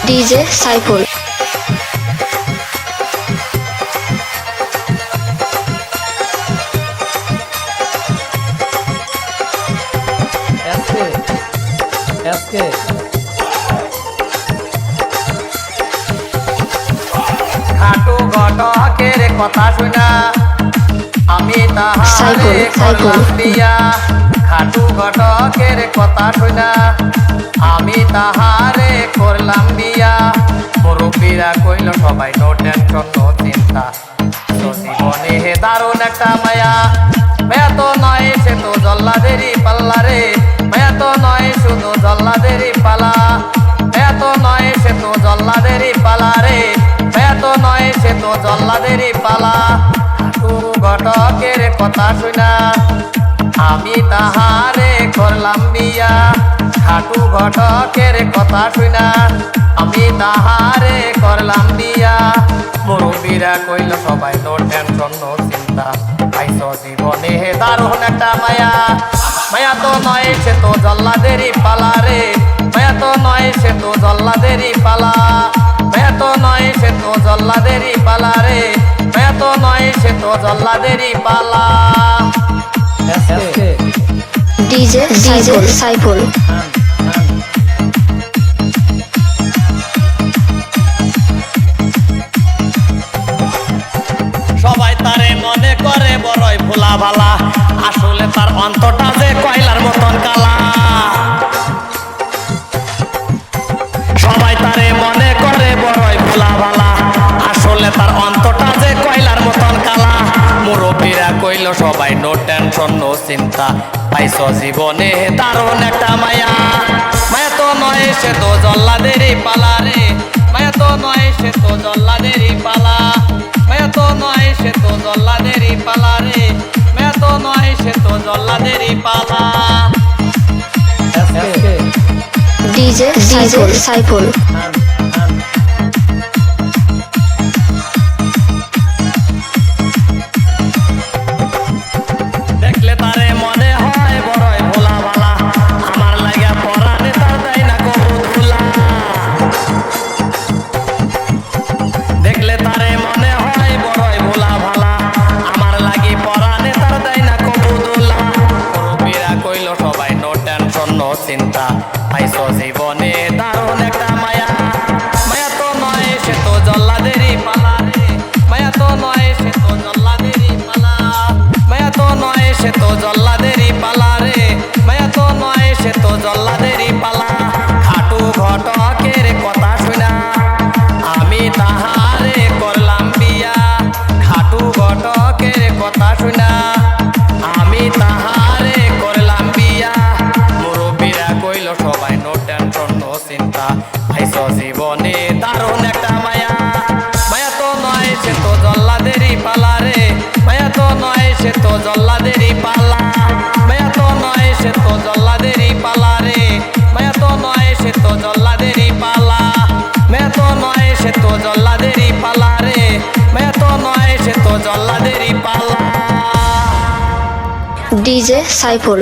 DJ Saiful. খাটু ঘটকের কথা শুনা আমি তাহারে করলাম বিয়া। খাটু ঘটকের কথা শুনা আমি তাহারে করলাম বিয়া। মুরব্বীরা কইল সবাই নো টেনশন নো চিন্তা, জীবনে হে দারুণ একটা মায়া। মায়া তো নয় সে তো জল্লাদেরই পাল্লা রে, মায়া তো নয় শুধু জল্লাদেরই পালা। মায়া তো নয় সে তো জল্লাদেরই পালা রে, মায়া তো নয় সে তো জল্লাদেরই পালা। খাটু ঘটকের কথা শুনা আমি তাহারে করলাম বিয়া। খাটু ঘটকের কথা শুনা আমি তাহারে করলাম বিয়া। মুরব্বীরা কইল সবাই নো টেনশন নো চিন্তা, পাইছ জীবনে হে দারুণ একটা মায়া। মায়া তো নয় সে তো জল্লাদেরই পালা রে, মায়া তো নয় সে তো জল্লাদেরই পালা। মায়া তো নয় সে তো জল্লাদেরই পালা রে, মায়া তো নয় সে তো জল্লাদেরই পালা। ডিজে সাইফুল। সবাই তারে মনে করে বড়ই ভোলা ভালা, আসলে তার অন্তরটা যে কয়লার মতন কালা। সবাই তারে মনে করে বড়ই ভোলা ভালা, আসলে তার অন্তরটা যে কয়লার মতন কালা। মুরব্বীরা কইল সবাই নো টেনশন নো চিন্তা, পাইছ জীবনে দারুণ একটা মায়া। মায়া তো নয় সে তো জল্লাদেরই পালা রে, মায়া তো নয় সে তো জল্লাদেরই পালা। মায়া তো নয় সে তো জল্লাদেরই পালা রে, মায়া তো নয় সে তো জল্লাদেরই পালা। ডিজে সাইফুল। দেখলে তারে মনে হয় বড়ই ভোলা ভালা, আমার লাগিয়া পরাণে তার দেয় না কবুতলা। দেখলে তারে মনে হয় বড়ই ভোলা ভালা, আমার লাগি পরাণে তার দেয় না কবুতলা। মুরব্বীরা কইল সবাই নো টেনশন নো চিন্তা, পাইছ জীবনে দারুণ একটা মায়া। মায়া তো নয় সে তো জল্লাদেরই পালা রে, মায়া তো নয় সে তো জল্লাদেরই পালা। মায়া তো নয় সে তো জল্লাদেরই পালা রে, মায়া তো নয় সে তো জল্লাদেরই পালা। খাটু ঘটকের কথা শুনা আমি তাহারে করলাম বিয়া। খাটু ঘটকের কথা শুনা আমি তাহারে করলাম বিয়া। মুরব্বীরা কইল সবাই নো টেনশন নো চিন্তা, পাইছ জীবনে দারুণ একটা মায়া। মায়া তো নয় সে তো জল্লাদেরই পালা রে, মায়া তো নয় সে তো জল্লাদেরই পালা। মায়া তো নয় সে তো জল্লাদেরই পালা রে, মায়া তো নয় সে তো জল্লাদেরই পালা। মায়া তো নয় সে তো জল্লাদেরই পালা রে, মায়া তো নয় সে তো জল্লাদেরই পালা। ডিজে সাইফুল।